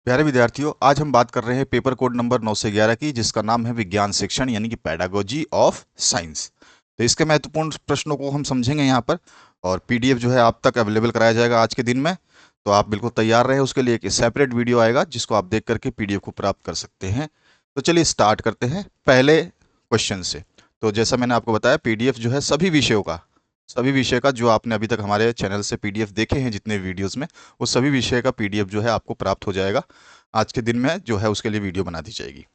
प्यारे विद्यार्थियों, आज हम बात कर रहे हैं पेपर कोड नंबर 9 से 11 की, जिसका नाम है विज्ञान शिक्षण यानी कि पेडागोजी ऑफ साइंस। तो इसके महत्वपूर्ण प्रश्नों को हम समझेंगे यहाँ पर, और पीडीएफ जो है आप तक अवेलेबल कराया जाएगा आज के दिन में। तो आप बिल्कुल तैयार रहे, उसके लिए एक सेपरेट वीडियो आएगा जिसको आप देख करके पीडीएफ को प्राप्त कर सकते हैं। तो चलिए स्टार्ट करते हैं पहले क्वेश्चन से। तो जैसा मैंने आपको बताया, पीडीएफ जो है सभी विषय का जो आपने अभी तक हमारे चैनल से पीडीएफ देखे हैं जितने वीडियोस में, वो सभी विषय का पीडीएफ जो है आपको प्राप्त हो जाएगा। आज के दिन में जो है उसके लिए वीडियो बना दी जाएगी।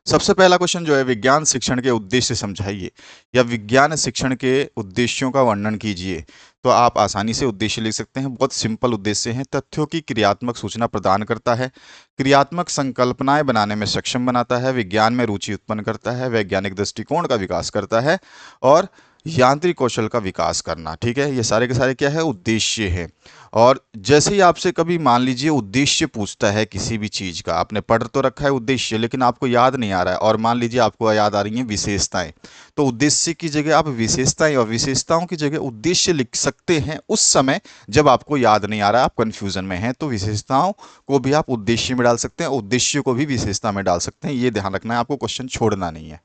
सबसे पहला क्वेश्चन जो है, विज्ञान शिक्षण के उद्देश्य समझाइए या विज्ञान शिक्षण के उद्देश्यों का वर्णन कीजिए। तो आप आसानी से उद्देश्य लिख सकते हैं, बहुत सिंपल उद्देश्य हैं। तथ्यों की क्रियात्मक सूचना प्रदान करता है, क्रियात्मक संकल्पनाएं बनाने में सक्षम बनाता है, विज्ञान में रुचि उत्पन्न करता है, वैज्ञानिक दृष्टिकोण का विकास करता है, और यांत्रिक कौशल का विकास करना। ठीक है, ये सारे के सारे क्या है, उद्देश्य है। और जैसे ही आपसे कभी मान लीजिए उद्देश्य पूछता है किसी भी चीज का, आपने पढ़ तो रखा है उद्देश्य लेकिन आपको याद नहीं आ रहा है, और मान लीजिए आपको याद आ रही हैं विशेषताएं, तो उद्देश्य की जगह आप विशेषताएं और विशेषताओं की जगह उद्देश्य लिख सकते हैं उस समय जब आपको याद नहीं आ रहा है, आप कंफ्यूजन में हैं। तो विशेषताओं को भी आप उद्देश्य में डाल सकते हैं, उद्देश्य को भी विशेषता में डाल सकते हैं। ये ध्यान रखना है, आपको क्वेश्चन छोड़ना नहीं है।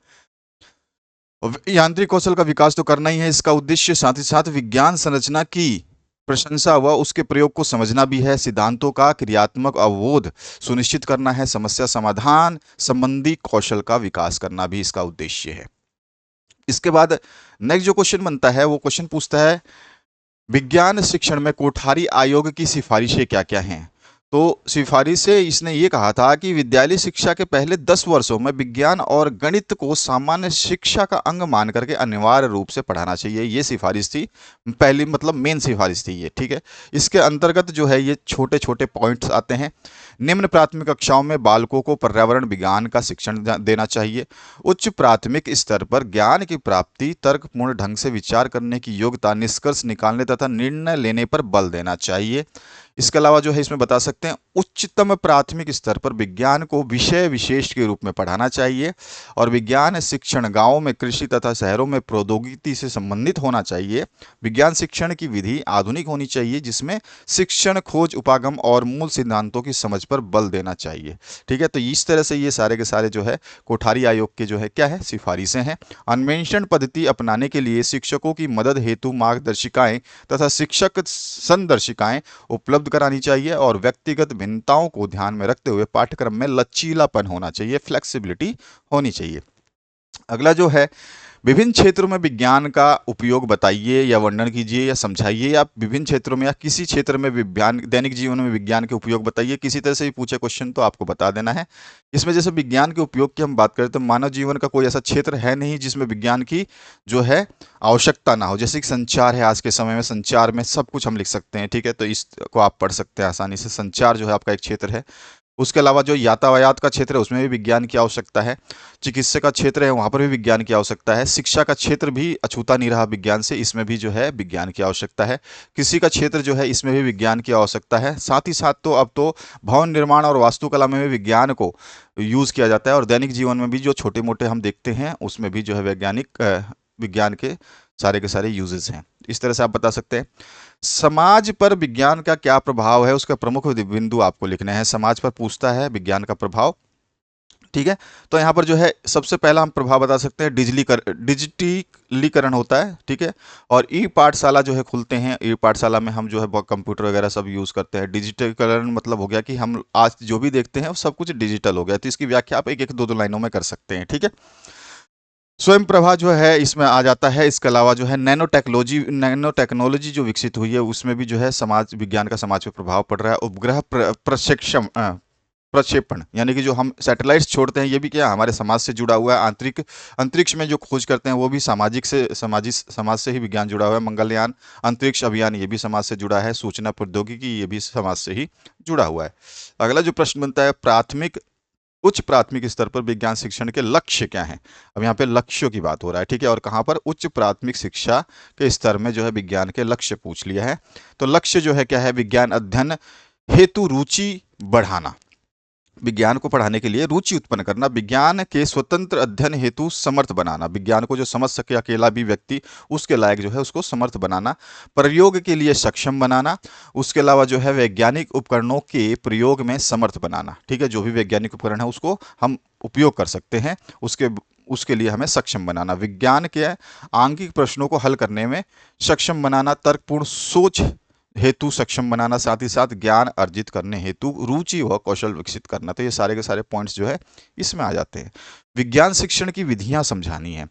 यांत्रिक कौशल का विकास तो करना ही है इसका उद्देश्य, साथ ही साथ विज्ञान संरचना की प्रशंसा व उसके प्रयोग को समझना भी है, सिद्धांतों का क्रियात्मक अवबोध सुनिश्चित करना है, समस्या समाधान संबंधी कौशल का विकास करना भी इसका उद्देश्य है। इसके बाद नेक्स्ट जो क्वेश्चन बनता है, वो क्वेश्चन पूछता है विज्ञान शिक्षण में कोठारी आयोग की सिफारिशें क्या क्या हैं। तो सिफारिश से इसने ये कहा था कि विद्यालय शिक्षा के पहले 10 वर्षों में विज्ञान और गणित को सामान्य शिक्षा का अंग मान करके अनिवार्य रूप से पढ़ाना चाहिए। ये सिफारिश थी, पहली मतलब मेन सिफारिश थी ये। ठीक है, इसके अंतर्गत जो है ये छोटे छोटे पॉइंट्स आते हैं। निम्न प्राथमिक कक्षाओं में बालकों को पर्यावरण विज्ञान का शिक्षण देना चाहिए। उच्च प्राथमिक स्तर पर ज्ञान की प्राप्ति, तर्कपूर्ण ढंग से विचार करने की योग्यता, निष्कर्ष निकालने तथा निर्णय लेने पर बल देना चाहिए। इसके अलावा जो है इसमें बता सकते हैं उच्चतम प्राथमिक स्तर पर विज्ञान को विषय विशेष के रूप में पढ़ाना चाहिए, और विज्ञान शिक्षण गांवों में, कृषि तथा शहरों में प्रौद्योगिकी से संबंधित होना चाहिए। विज्ञान शिक्षण की विधि आधुनिक होनी चाहिए, जिसमें शिक्षण, खोज, उपागम और मूल सिद्धांतों की समझ पर बल देना चाहिए। ठीक है, तो इस तरह से ये सारे के सारे जो है कोठारी आयोग के जो है क्या है, सिफारिशें हैं। अन्वेषण पद्धति अपनाने के लिए शिक्षकों की मदद हेतु मार्गदर्शिकाएं तथा शिक्षक संदर्शिकाएं उपलब्ध करानी चाहिए, और व्यक्तिगत भिन्नताओं को ध्यान में रखते हुए पाठ्यक्रम में लचीलापन होना चाहिए, फ्लेक्सिबिलिटी होनी चाहिए। अगला जो है, विभिन्न क्षेत्रों में विज्ञान का उपयोग बताइए या वर्णन कीजिए या समझाइए। या विभिन्न क्षेत्रों में या किसी क्षेत्र में विज्ञान, दैनिक जीवन में विज्ञान के उपयोग बताइए। किसी तरह से भी पूछे क्वेश्चन तो आपको बता देना है। इसमें जैसे विज्ञान के उपयोग की हम बात करें तो मानव जीवन का कोई ऐसा क्षेत्र है नहीं जिसमें विज्ञान की जो है आवश्यकता ना हो। जैसे कि संचार है, आज के समय में संचार में सब कुछ हम लिख सकते हैं। ठीक है, तो इसको आप पढ़ सकते हैं आसानी से। संचार जो है आपका एक क्षेत्र है। उसके अलावा जो यातायात का क्षेत्र है उसमें भी विज्ञान की आवश्यकता है। चिकित्सा का क्षेत्र है, वहाँ पर भी विज्ञान की आवश्यकता है। शिक्षा का क्षेत्र भी अछूता नहीं रहा विज्ञान से, इसमें भी जो है विज्ञान की आवश्यकता है। कृषि का क्षेत्र जो है इसमें भी विज्ञान की आवश्यकता है। साथ ही साथ तो अब तो भवन निर्माण और वास्तुकला में भी विज्ञान को यूज़ किया जाता है, और दैनिक जीवन में भी जो छोटे मोटे हम देखते हैं उसमें भी जो है विज्ञान के सारे यूजेस हैं। इस तरह से आप बता सकते हैं। समाज पर विज्ञान का क्या प्रभाव है, उसका प्रमुख बिंदु आपको लिखने हैं। समाज पर पूछता है विज्ञान का प्रभाव। ठीक है, तो यहाँ पर जो है सबसे पहला हम प्रभाव बता सकते हैं, डिजिटलीकरण होता है। ठीक है, और ई पाठशाला जो है खुलते हैं। ई पाठशाला में हम जो है कंप्यूटर वगैरह सब यूज़ करते हैं। डिजिटलीकरण मतलब हो गया कि हम आज जो भी देखते हैं वो सब कुछ डिजिटल हो गया। तो इसकी व्याख्या आप एक एक दो दो लाइनों में कर सकते हैं। ठीक है, स्वयं प्रभा जो है इसमें आ जाता है। इसके अलावा जो है नैनो टेक्नोलॉजी जो विकसित हुई है उसमें भी जो है समाज विज्ञान का समाज पर प्रभाव पड़ रहा है। उपग्रह प्रक्षेपण यानी कि जो हम सैटेलाइट्स छोड़ते हैं ये भी क्या हमारे समाज से जुड़ा हुआ है। अंतरिक्ष में जो खोज करते हैं वो भी समाज से ही विज्ञान जुड़ा हुआ है। मंगलयान, अंतरिक्ष अभियान ये भी समाज से जुड़ा है। सूचना प्रौद्योगिकी ये भी समाज से ही जुड़ा हुआ है। अगला जो प्रश्न बनता है, उच्च प्राथमिक स्तर पर विज्ञान शिक्षण के लक्ष्य क्या हैं। अब यहाँ पे लक्ष्यों की बात हो रहा है। ठीक है, और कहाँ पर, उच्च प्राथमिक शिक्षा के स्तर में जो है विज्ञान के लक्ष्य पूछ लिया है। तो लक्ष्य जो है क्या है, विज्ञान अध्ययन हेतु रुचि बढ़ाना। विज्ञान को पढ़ाने के लिए रुचि उत्पन्न करना, विज्ञान के स्वतंत्र अध्ययन हेतु समर्थ बनाना, विज्ञान को जो समझ सके अकेला भी व्यक्ति उसके लायक जो है उसको समर्थ बनाना, प्रयोग के लिए सक्षम बनाना, उसके अलावा जो है वैज्ञानिक उपकरणों के प्रयोग में समर्थ बनाना। ठीक है, जो भी वैज्ञानिक उपकरण है उसको हम उपयोग कर सकते हैं, उसके उसके लिए हमें सक्षम बनाना, विज्ञान के आंगिक प्रश्नों को हल करने में सक्षम बनाना, तर्कपूर्ण सोच हेतु सक्षम बनाना, साथ ही साथ ज्ञान अर्जित करने हेतु रुचि व कौशल विकसित करना। तो ये सारे के सारे पॉइंट्स जो है इसमें आ जाते हैं। विज्ञान शिक्षण की विधियां समझानी है।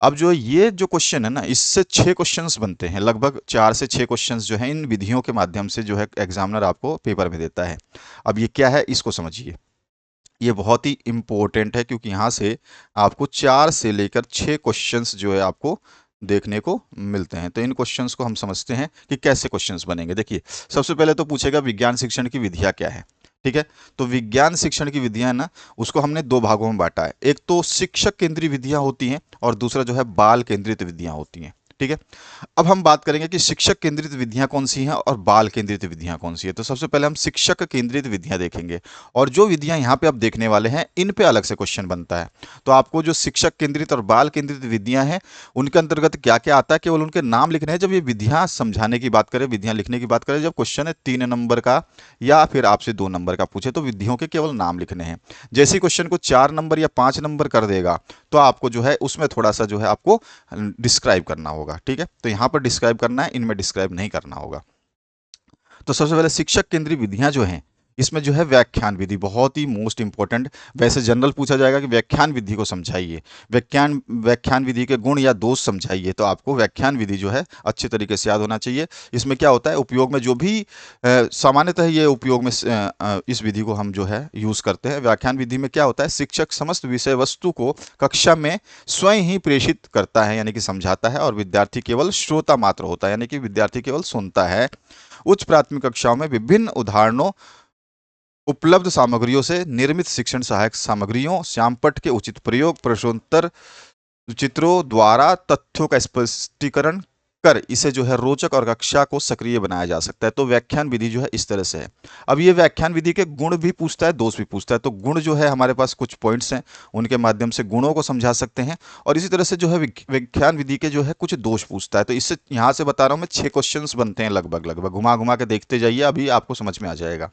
अब जो ये जो क्वेश्चन है ना, इससे 6 क्वेश्चंस बनते हैं, लगभग 4 से 6 क्वेश्चंस जो है इन विधियों के माध्यम से जो है एग्जामिनर आपको पेपर में देता है। अब ये क्या है इसको समझिए, ये बहुत ही इंपॉर्टेंट है क्योंकि यहाँ से आपको 4 से लेकर 6 क्वेश्चंस जो है आपको देखने को मिलते हैं। तो इन क्वेश्चंस को हम समझते हैं कि कैसे क्वेश्चंस बनेंगे। देखिए, सबसे पहले तो पूछेगा विज्ञान शिक्षण की विधियां क्या है। ठीक है, तो विज्ञान शिक्षण की विधियां ना, उसको हमने 2 भागों में बांटा है। एक तो शिक्षक केंद्रीय विधियां होती हैं और दूसरा जो है बाल केंद्रित विधियां होती हैं। ठीक है, अब हम बात करेंगे कि शिक्षक केंद्रित विधियां कौन सी हैं और बाल केंद्रित विधियां कौन सी है। तो सबसे पहले हम शिक्षक केंद्रित विधियां देखेंगे, और जो विधियां यहाँ पे आप देखने वाले हैं इन पे अलग से क्वेश्चन बनता है। तो आपको जो शिक्षक केंद्रित और बाल केंद्रित विधियां हैं उनके अंतर्गत क्या क्या आता है, केवल उनके नाम लिखने हैं। जब ये विधियां समझाने की बात करें, विधियां लिखने की बात करें, जब क्वेश्चन है 3 नंबर का या फिर आपसे 2 नंबर का पूछे तो विधियों के केवल नाम लिखने हैं। जैसे क्वेश्चन को 4 नंबर या 5 नंबर कर देगा तो आपको जो है उसमें थोड़ा सा जो है आपको डिस्क्राइब करना होगा। ठीक है, तो यहाँ पर डिस्क्राइब करना है, इनमें डिस्क्राइब नहीं करना होगा। तो सबसे पहले शिक्षक केंद्रीय विधियां जो हैं, इसमें जो है व्याख्यान विधि बहुत ही मोस्ट इंपॉर्टेंट। वैसे जनरल पूछा जाएगा कि व्याख्यान विधि को समझाइए, व्याख्यान विधि के गुण या दोष समझाइए, तो आपको व्याख्यान विधि जो है अच्छे तरीके से याद होना चाहिए। इसमें क्या होता है, उपयोग में जो भी सामान्यतः ये उपयोग में इस विधि को हम जो है यूज करते हैं। व्याख्यान विधि में क्या होता है, शिक्षक समस्त विषय वस्तु को कक्षा में स्वयं ही प्रेषित करता है, यानी कि समझाता है, और विद्यार्थी केवल श्रोता मात्र होता है, यानी कि विद्यार्थी केवल सुनता है। उच्च प्राथमिक कक्षाओं में विभिन्न उदाहरणों, उपलब्ध सामग्रियों से निर्मित शिक्षण सहायक सामग्रियों, श्यामपट्ट के उचित प्रयोग, प्रश्नोत्तर चित्रों द्वारा तथ्यों का स्पष्टीकरण कर इसे जो है रोचक और कक्षा को सक्रिय बनाया जा सकता है। तो व्याख्यान विधि जो है इस तरह से है। अब ये व्याख्यान विधि के गुण भी पूछता है, दोष भी पूछता है। तो गुण जो है हमारे पास कुछ पॉइंट्स हैं, उनके माध्यम से गुणों को समझा सकते हैं, और इसी तरह से जो है व्याख्यान विधि के जो है कुछ दोष पूछता है। तो इससे यहाँ से बता रहा हूँ मैं 6 क्वेश्चंस बनते हैं, लगभग लगभग घुमा घुमा के देखते जाइए, अभी आपको समझ में आ जाएगा।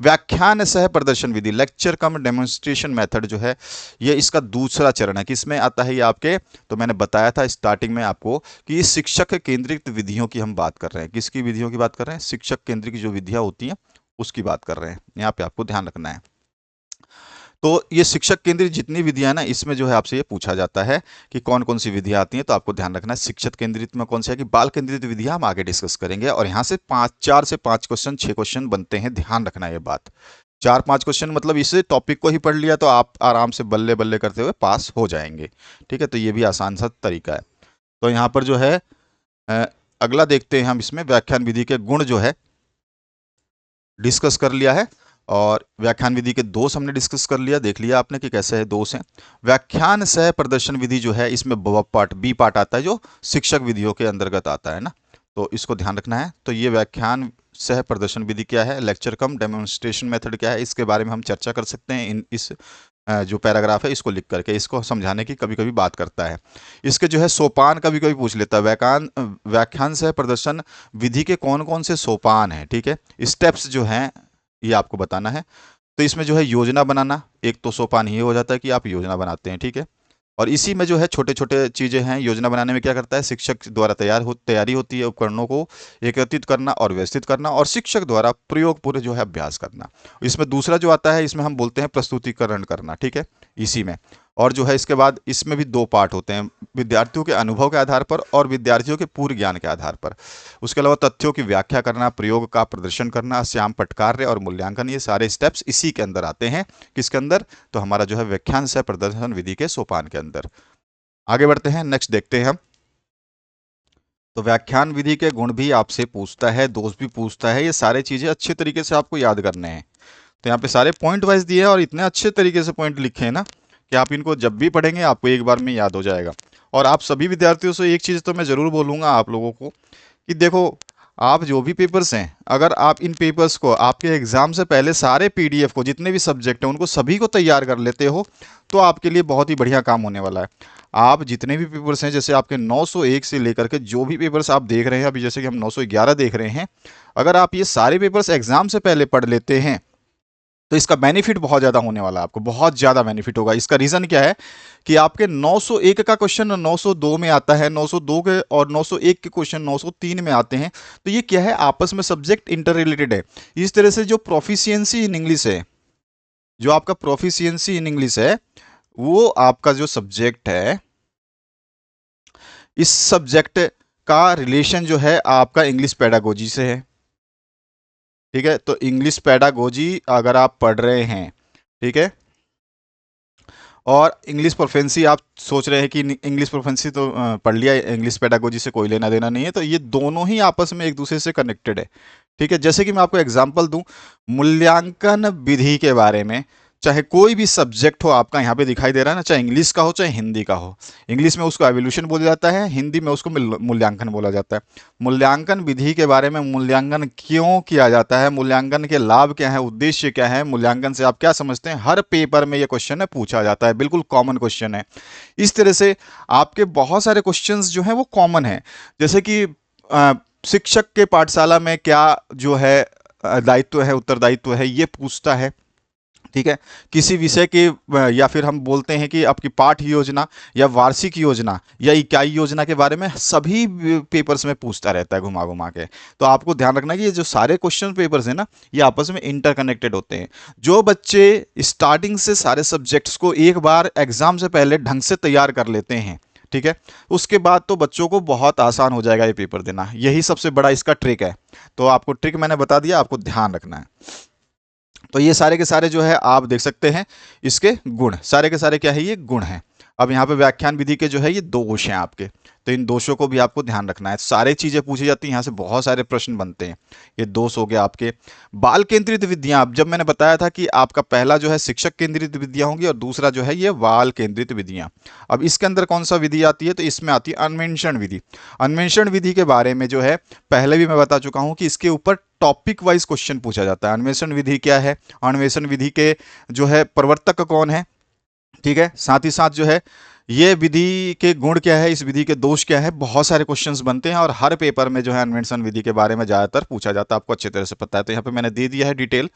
व्याख्यान सह प्रदर्शन विधि, लेक्चर कम डेमोन्स्ट्रेशन मेथड जो है, ये इसका दूसरा चरण है। किसमें आता है ये आपके, तो मैंने बताया था स्टार्टिंग में आपको कि इस शिक्षक केंद्रित विधियों की हम बात कर रहे हैं। किसकी विधियों की बात कर रहे हैं, शिक्षक केंद्रित की जो विधियां होती हैं उसकी बात कर रहे हैं। यहाँ पे आपको ध्यान रखना है। तो ये शिक्षक केंद्रित जितनी विधियां ना, इसमें जो है आपसे ये पूछा जाता है कि कौन कौन सी विधियां आती हैं। तो आपको ध्यान रखना है शिक्षक केंद्रित में कौन सी है, कि बाल केंद्रित विधियां हम आगे डिस्कस करेंगे। और यहाँ से 4 से 5 क्वेश्चन, 6 क्वेश्चन बनते हैं, ध्यान रखना है ये बात। 4-5 क्वेश्चन मतलब इस टॉपिक को ही पढ़ लिया तो आप आराम से बल्ले बल्ले करते हुए पास हो जाएंगे। ठीक है, तो ये भी आसान सा तरीका है। तो यहाँ पर जो है अगला देखते हैं हम, इसमें व्याख्यान विधि के गुण जो है डिस्कस कर लिया है, और व्याख्यान विधि के दोष हमने डिस्कस कर लिया, देख लिया आपने कि कैसे है दोष हैं। व्याख्यान सह प्रदर्शन विधि जो है, इसमें बी पार्ट आता है जो शिक्षक विधियों के अंतर्गत आता है ना, तो इसको ध्यान रखना है। तो ये व्याख्यान सह प्रदर्शन विधि क्या है, लेक्चर कम डेमोन्स्ट्रेशन मेथड क्या है, इसके बारे में हम चर्चा कर सकते हैं। इस जो पैराग्राफ है इसको लिख करके इसको समझाने की कभी कभी बात करता है। इसके जो है सोपान कभी कभी पूछ लेता है, व्याख्यान सह प्रदर्शन विधि के कौन कौन से सोपान हैं। ठीक है, स्टेप्स जो हैं ये आपको बताना है। तो इसमें जो है योजना बनाना, एक तो सोपान ये हो जाता है कि आप योजना बनाते हैं। ठीक है, और इसी में जो है छोटे छोटे चीज़ें हैं। योजना बनाने में क्या करता है, शिक्षक द्वारा तैयारी होती है, उपकरणों को एकत्रित करना और व्यवस्थित करना, और शिक्षक द्वारा प्रयोग पूरे जो है अभ्यास करना। इसमें दूसरा जो आता है, इसमें हम बोलते हैं प्रस्तुतिकरण करना। ठीक है, इसी में। और जो है इसके बाद इसमें भी 2 पार्ट होते हैं, विद्यार्थियों के अनुभव के आधार पर और विद्यार्थियों के पूर्व ज्ञान के आधार पर। उसके अलावा तथ्यों की व्याख्या करना, प्रयोग का प्रदर्शन करना, श्यामपट्ट कार्य और मूल्यांकन, ये सारे स्टेप्स इसी के अंदर आते हैं। किसके अंदर, तो हमारा जो है व्याख्यान सह प्रदर्शन विधि के सोपान के अंदर। आगे बढ़ते हैं, नेक्स्ट देखते हैं हम। तो व्याख्यान विधि के गुण भी आपसे पूछता है, दोष भी पूछता है, ये सारे चीजें अच्छे तरीके से आपको याद करने हैं। तो यहाँ पे सारे पॉइंट वाइज दिए हैं, और इतने अच्छे तरीके से पॉइंट लिखे हैं ना कि आप इनको जब भी पढ़ेंगे आपको एक बार में याद हो जाएगा। और आप सभी विद्यार्थियों से एक चीज़ तो मैं ज़रूर बोलूँगा आप लोगों को कि देखो, आप जो भी पेपर्स हैं, अगर आप इन पेपर्स को आपके एग्जाम से पहले सारे पीडीएफ को, जितने भी सब्जेक्ट हैं उनको सभी को तैयार कर लेते हो, तो आपके लिए बहुत ही बढ़िया काम होने वाला है। आप जितने भी पेपर्स हैं, जैसे आपके 901 से लेकर के जो भी पेपर्स आप देख रहे हैं अभी, जैसे कि हम 911 देख रहे हैं, अगर आप ये सारे पेपर्स एग्जाम से पहले पढ़ लेते हैं तो इसका बेनिफिट बहुत ज़्यादा होने वाला है, आपको बहुत ज़्यादा बेनिफिट होगा। इसका रीज़न क्या है कि आपके 901 का क्वेश्चन 902 में आता है, 902 के और 901 के क्वेश्चन 903 में आते हैं। तो ये क्या है, आपस में सब्जेक्ट इंटर रिलेटेड है। इस तरह से जो प्रोफिशिएंसी इन इंग्लिश है, जो आपका प्रोफिशिएंसी इन इंग्लिश है, वो आपका जो सब्जेक्ट है, इस सब्जेक्ट का रिलेशन जो है आपका इंग्लिश पेडागोजी से है। ठीक है, तो इंग्लिश पेडागोजी अगर आप पढ़ रहे हैं, ठीक है, और इंग्लिश प्रोफेंसी आप सोच रहे हैं कि इंग्लिश प्रोफेंसी तो पढ़ लिया, इंग्लिश पेडागोजी से कोई लेना देना नहीं है, तो ये दोनों ही आपस में एक दूसरे से कनेक्टेड है। ठीक है, जैसे कि मैं आपको एग्जांपल दूं, मूल्यांकन विधि के बारे में, चाहे कोई भी सब्जेक्ट हो आपका यहाँ पे दिखाई दे रहा है ना, चाहे इंग्लिश का हो चाहे हिंदी का हो। इंग्लिश में उसको एवोल्यूशन बोला जाता है, हिंदी में उसको मूल्यांकन बोला जाता है। मूल्यांकन विधि के बारे में, मूल्यांकन क्यों किया जाता है, मूल्यांकन के लाभ क्या है, उद्देश्य क्या है, मूल्यांकन से आप क्या समझते हैं, हर पेपर में ये क्वेश्चन है पूछा जाता है, बिल्कुल कॉमन क्वेश्चन है। इस तरह से आपके बहुत सारे क्वेश्चंस जो हैं वो कॉमन है। जैसे कि शिक्षक के पाठशाला में क्या जो है दायित्व है, उत्तरदायित्व है, ये पूछता है। ठीक है, किसी विषय के या फिर हम बोलते हैं कि आपकी पाठ योजना या वार्षिक योजना या इकाई योजना के बारे में सभी पेपर्स में पूछता रहता है घुमा घुमा के। तो आपको ध्यान रखना कि ये जो सारे क्वेश्चन पेपर्स हैं ना, ये आपस में इंटरकनेक्टेड होते हैं। जो बच्चे स्टार्टिंग से सारे सब्जेक्ट्स को एक बार एग्जाम से पहले ढंग से तैयार कर लेते हैं, ठीक है, उसके बाद तो बच्चों को बहुत आसान हो जाएगा ये पेपर देना। यही सबसे बड़ा इसका ट्रिक है। तो आपको ट्रिक मैंने बता दिया, आपको ध्यान रखना है। तो ये सारे के सारे जो है आप देख सकते हैं, इसके गुण सारे के सारे क्या है, ये गुण हैं। अब यहाँ पे व्याख्यान विधि के जो है ये दोष हैं आपके, तो इन दोषों को भी आपको ध्यान रखना है। सारी चीजें पूछी जाती हैं, यहाँ से बहुत सारे प्रश्न बनते हैं। ये दोष हो गए आपके। बाल केंद्रित विधियां, अब जब मैंने बताया था कि आपका पहला जो है शिक्षक केंद्रित विधियां होंगी और दूसरा जो है ये बाल केंद्रित विधियां। अब इसके अंदर कौन सा विधि आती है, तो इसमें आती है अन्वेषण विधि। अन्वेषण विधि के बारे में जो है पहले भी मैं बता चुका हूं कि इसके ऊपर टॉपिक वाइज क्वेश्चन पूछा जाता है। अन्वेषण विधि क्या है, अन्वेषण विधि के जो है प्रवर्तक कौन है, ठीक है, साथ ही साथ जो है ये विधि के गुण क्या है, इस विधि के दोष क्या है, बहुत सारे क्वेश्चंस बनते हैं और हर पेपर में जो है अन्वेषण विधि के बारे में ज़्यादातर पूछा जाता है, आपको अच्छी तरह से पता है। तो यहाँ पे मैंने दे दिया है डिटेल।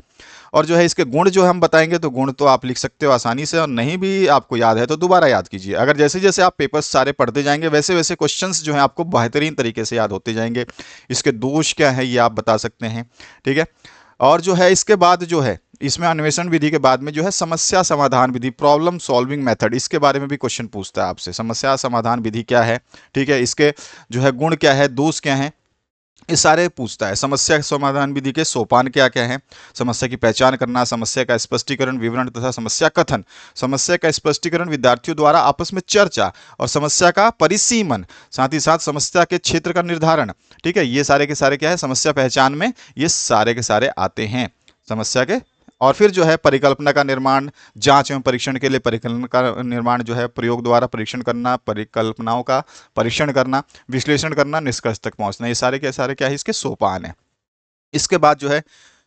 और जो है इसके गुण जो हम बताएंगे, तो गुण तो आप लिख सकते हो आसानी से, और नहीं भी आपको याद है तो दोबारा याद कीजिए। अगर जैसे जैसे आप पेपर्स सारे पढ़ते जाएंगे वैसे वैसे क्वेश्चंस जो है आपको बेहतरीन तरीके से याद होते जाएंगे। इसके दोष क्या है ये आप बता सकते हैं, ठीक है। और जो है इसके बाद जो है इसमें अन्वेषण विधि के बाद में जो है समस्या समाधान विधि, प्रॉब्लम सॉल्विंग मेथड, इसके बारे में भी क्वेश्चन पूछता है आपसे। समस्या समाधान विधि क्या है, ठीक है, इसके जो है गुण क्या है, दोष क्या है, ये सारे पूछता है। समस्या समाधान विधि के सोपान क्या क्या है, समस्या की पहचान करना, समस्या का स्पष्टीकरण विवरण तथा समस्या कथन, समस्या का स्पष्टीकरण विद्यार्थियों द्वारा आपस में चर्चा, और समस्या का परिसीमन, साथ ही साथ समस्या के क्षेत्र का निर्धारण। ठीक है, ये सारे के सारे क्या है, समस्या पहचान में ये सारे के सारे आते हैं समस्या के। और फिर जो है परिकल्पना का निर्माण, जांच एवं परीक्षण के लिए परिकल्पना का निर्माण जो है, प्रयोग द्वारा परीक्षण करना, परिकल्पनाओं का परीक्षण करना, विश्लेषण करना, निष्कर्ष तक पहुंचना, ये सारे के सारे क्या है, इसके सोपान है। इसके बाद जो है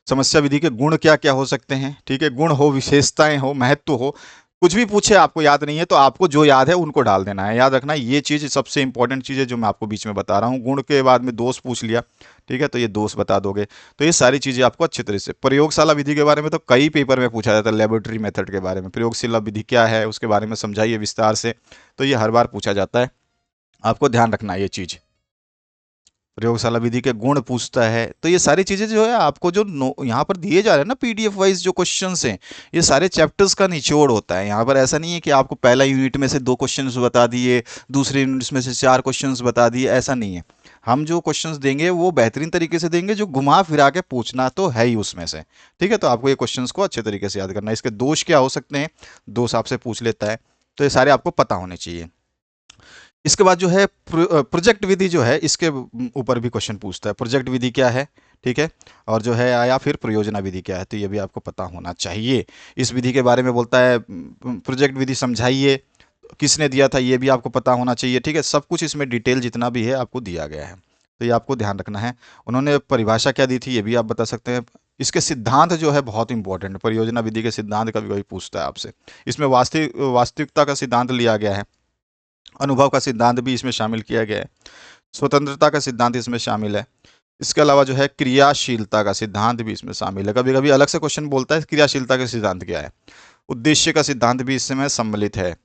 समस्या विधि के गुण क्या क्या हो सकते हैं, ठीक है, गुण हो, विशेषताएं हो, महत्व हो, कुछ भी पूछे आपको याद नहीं है तो आपको जो याद है उनको डाल देना है। याद रखना ये चीज सबसे इंपॉर्टेंट चीज है जो मैं आपको बीच में बता रहा हूँ। गुण के बाद में दोष पूछ लिया, ठीक है, तो ये दोष बता दोगे। तो ये सारी चीजें आपको अच्छी तरह से। प्रयोगशाला विधि के बारे में तो कई पेपर में पूछा जाता है, लेबोरेटरी मेथड के बारे में, प्रयोगशाला विधि क्या है उसके बारे में समझाइए विस्तार से, तो ये हर बार पूछा जाता है, आपको ध्यान रखना है ये चीज। प्रयोगशाला विधि के गुण पूछता है, तो ये सारी चीजें जो है आपको जो यहाँ पर दिए जा रहे हैं ना पीडीएफ वाइज जो क्वेश्चंस हैं, ये सारे चैप्टर्स का निचोड़ होता है। यहाँ पर ऐसा नहीं है कि आपको पहला यूनिट में से 2 क्वेश्चंस बता दिए, दूसरे यूनिट में से 4 क्वेश्चंस बता दिए, ऐसा नहीं है। हम जो क्वेश्चंस देंगे वो बेहतरीन तरीके से देंगे, जो घुमा फिरा के पूछना तो है ही उसमें से, ठीक है। तो आपको ये क्वेश्चंस को अच्छे तरीके से याद करना है। इसके दोष क्या हो सकते हैं, दोष आपसे पूछ लेता है, तो ये सारे आपको पता होने चाहिए। इसके बाद जो है प्रोजेक्ट विधि जो है, इसके ऊपर भी क्वेश्चन पूछता है, प्रोजेक्ट विधि क्या है, ठीक है, और जो है या फिर प्रयोजना विधि क्या है, तो ये भी आपको पता होना चाहिए। इस विधि के बारे में बोलता है, प्रोजेक्ट विधि समझाइए, किसने दिया था ये भी आपको पता होना चाहिए, ठीक है। सब कुछ इसमें डिटेल जितना भी है आपको दिया गया है। तो ये आपको ध्यान रखना है। उन्होंने परिभाषा क्या दी थी ये भी आप बता सकते हैं। इसके सिद्धांत जो है बहुत इंपॉर्टेंट है, परियोजना विधि के सिद्धांत कभी कभी पूछता है आपसे। इसमें वास्तविकता का सिद्धांत लिया गया है, अनुभव का सिद्धांत भी इसमें शामिल किया गया है, स्वतंत्रता का सिद्धांत इसमें शामिल है। इसके अलावा जो है क्रियाशीलता का सिद्धांत भी इसमें शामिल है। कभी कभी अलग से क्वेश्चन बोलता है क्रियाशीलता का सिद्धांत क्या है। उद्देश्य का सिद्धांत भी इसमें सम्मिलित है,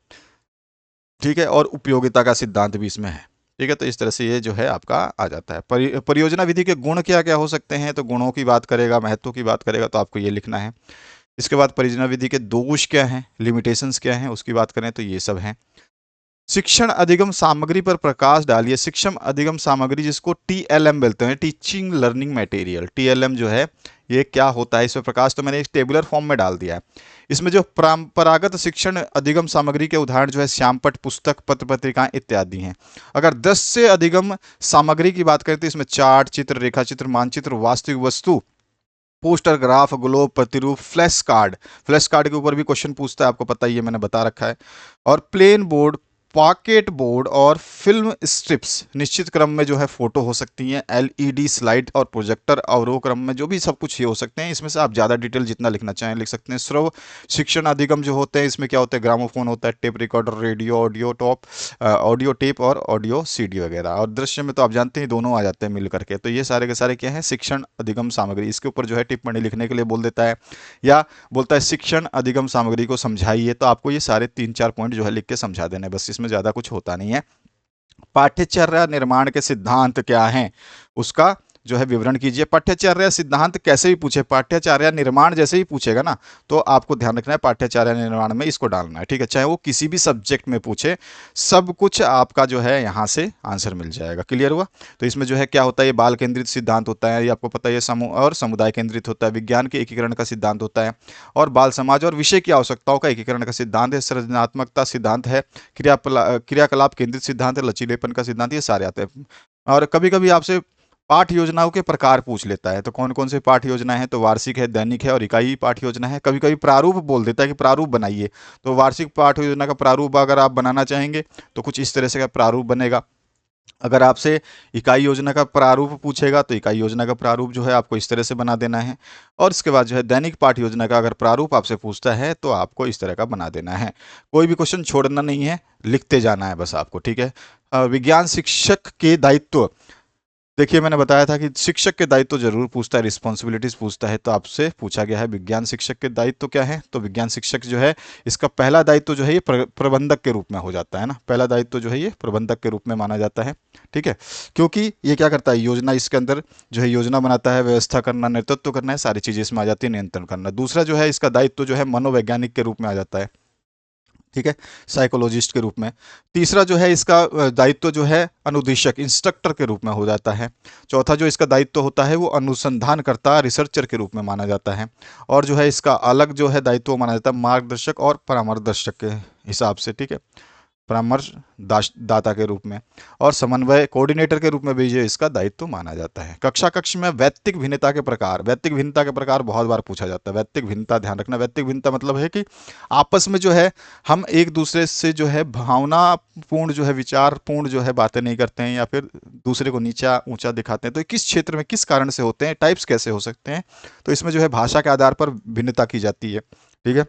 ठीक है, और उपयोगिता का सिद्धांत भी इसमें है, ठीक है। तो इस तरह से ये जो है आपका आ जाता है। परियोजना विधि के गुण क्या क्या हो सकते हैं, तो गुणों की बात करेगा, महत्व की बात करेगा, तो आपको ये लिखना है। इसके बाद परियोजना विधि के दोष क्या हैं, लिमिटेशंस क्या हैं, उसकी बात करें तो ये सब हैं। शिक्षण अधिगम सामग्री पर प्रकाश डालिए। शिक्षण अधिगम सामग्री जिसको टीएलएम बोलते हैं, टीचिंग लर्निंग मटेरियल, टीएलएम जो है ये क्या होता है, इस पर प्रकाश तो मैंने एक टेबुलर फॉर्म में डाल दिया है। इसमें जो परंपरागत शिक्षण अधिगम सामग्री के उदाहरण जो है श्यामपट्ट, पुस्तक, पत्र पत्रिकाएं इत्यादि हैं। अगर 10 से अधिगम सामग्री की बात करें तो इसमें चार्ट, चित्र, रेखा चित्र, मानचित्र, वास्तविक वस्तु, पोस्टर, ग्राफ, ग्लोब, प्रतिरूप, फ्लैश कार्ड, फ्लैश कार्ड के ऊपर भी क्वेश्चन पूछता है, आपको पता ही है, मैंने बता रखा है, और प्लेन बोर्ड, पॉकेट बोर्ड और फिल्म स्ट्रिप्स। निश्चित क्रम में जो है फोटो हो सकती हैं, एलईडी स्लाइड और प्रोजेक्टर, अवरोह क्रम में जो भी सब कुछ ये हो सकते हैं। इसमें से आप ज़्यादा डिटेल जितना लिखना चाहें लिख सकते हैं। श्रव शिक्षण अधिगम जो होते हैं इसमें क्या होता है, ग्रामोफोन होता है, tape recorder, radio, audio tape और ऑडियो सीडी वगैरह। और दृश्य में तो आप जानते हैं दोनों आ जाते हैं मिल करके। तो ये सारे के सारे क्या हैं, शिक्षण अधिगम सामग्री। इसके ऊपर जो है टिप्पणी लिखने के लिए बोल देता है, या बोलता है शिक्षण अधिगम सामग्री को समझाइए। तो आपको ये सारे 3-4 पॉइंट जो है लिख के समझा देने, बस इसमें ज़्यादा कुछ होता नहीं है। पाठ्यचर्या निर्माण के सिद्धांत क्या हैं, उसका जो है विवरण कीजिए। पाठ्यचर्या सिद्धांत कैसे भी पूछे, पाठ्यचर्या निर्माण जैसे ही पूछेगा ना, तो आपको ध्यान रखना है पाठ्यचर्या निर्माण में इसको डालना है, ठीक है। चाहे वो किसी भी सब्जेक्ट में पूछे, सब कुछ आपका जो है यहाँ से आंसर मिल जाएगा। क्लियर हुआ। तो इसमें जो है क्या होता है, ये बाल केंद्रित सिद्धांत होता है, ये आपको पता है, ये समूह और समुदाय केंद्रित होता है। विज्ञान के एकीकरण का सिद्धांत होता है, और बाल समाज और विषय की आवश्यकताओं का एकीकरण का सिद्धांत है। सृजनात्मकता सिद्धांत है, क्रियाकलाप केंद्रित सिद्धांत है, लचीलेपन का सिद्धांत, ये सारे आते हैं। और कभी कभी आपसे पाठ योजनाओं के प्रकार पूछ लेता है, तो कौन कौन से पाठ योजना है, तो वार्षिक है, दैनिक है और इकाई पाठ योजना है। कभी कभी प्रारूप बोल देता है कि प्रारूप बनाइए, तो वार्षिक पाठ योजना का प्रारूप अगर आप बनाना चाहेंगे तो कुछ इस तरह से का प्रारूप बनेगा। अगर आपसे इकाई योजना का प्रारूप पूछेगा तो इकाई योजना का प्रारूप जो है आपको इस तरह से बना देना है। और इसके बाद जो है दैनिक पाठ योजना का अगर प्रारूप आपसे पूछता है तो आपको इस तरह का बना देना है। कोई भी क्वेश्चन छोड़ना नहीं है, लिखते जाना है बस आपको, ठीक है। विज्ञान शिक्षक के दायित्व, देखिए मैंने बताया था कि शिक्षक के दायित्व जरूर पूछता है, रिस्पॉन्सिबिलिटीज पूछता है, तो आपसे पूछा गया है विज्ञान शिक्षक के दायित्व क्या है। तो विज्ञान शिक्षक जो है इसका पहला दायित्व जो है ये प्रबंधक के रूप में हो जाता है ना, पहला दायित्व जो है ये प्रबंधक के रूप में माना जाता है, ठीक है। क्योंकि ये क्या करता है, योजना, इसके अंदर जो है योजना बनाता है, व्यवस्था करना, नेतृत्व करना है, सारी चीजें इसमें आ जाती है, नियंत्रण करना। दूसरा जो है इसका दायित्व जो है मनोवैज्ञानिक के रूप में आ जाता है, ठीक है, साइकोलॉजिस्ट के रूप में। तीसरा जो है इसका दायित्व जो है अनुदेशक, इंस्ट्रक्टर के रूप में हो जाता है। चौथा जो इसका दायित्व होता है वो अनुसंधानकर्ता, रिसर्चर के रूप में माना जाता है। और जो है इसका अलग जो है दायित्व माना जाता है मार्गदर्शक और परामर्शदर्शक के हिसाब से, ठीक है, परामर्श दाता के रूप में। और समन्वय कोऑर्डिनेटर के रूप में भी ये इसका दायित्व माना जाता है। कक्षा कक्ष में वैयक्तिक भिन्नता के प्रकार, वैयक्तिक भिन्नता के प्रकार बहुत बार पूछा जाता है। वैयक्तिक भिन्नता ध्यान रखना, वैयक्तिक भिन्नता मतलब है कि आपस में जो है हम एक दूसरे से जो है भावनापूर्ण जो है विचारपूर्ण जो है बातें नहीं करते हैं, या फिर दूसरे को नीचा ऊंचा दिखाते हैं। तो किस क्षेत्र में किस कारण से होते हैं, टाइप्स कैसे हो सकते हैं, तो इसमें जो है भाषा के आधार पर भिन्नता की जाती है, ठीक है।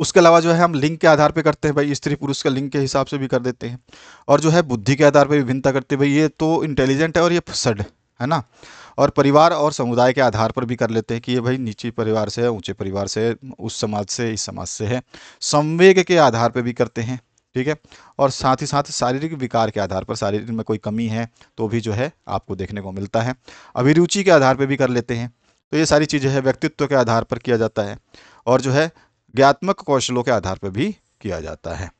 उसके अलावा जो है हम लिंग के आधार पे करते हैं भाई, स्त्री पुरुष का लिंग के हिसाब से भी कर देते हैं। और जो है बुद्धि के आधार पे भी भिन्नता करते हैं भाई, ये तो इंटेलिजेंट है और ये फसड है ना। और परिवार और समुदाय के आधार पर भी कर लेते हैं कि ये भाई नीचे परिवार से है, ऊंचे परिवार से है, उस समाज से, इस समाज से है। संवेग के आधार पर भी करते हैं, ठीक है। और साथ ही साथ शारीरिक विकार के आधार पर, शारीरिक में कोई कमी है तो भी जो है आपको देखने को मिलता है। अभिरुचि के आधार पर भी कर लेते हैं। तो ये सारी चीज़ें हैं, व्यक्तित्व के आधार पर किया जाता है। और जो है ज्ञात्मक कौशलों के आधार पर भी किया जाता है।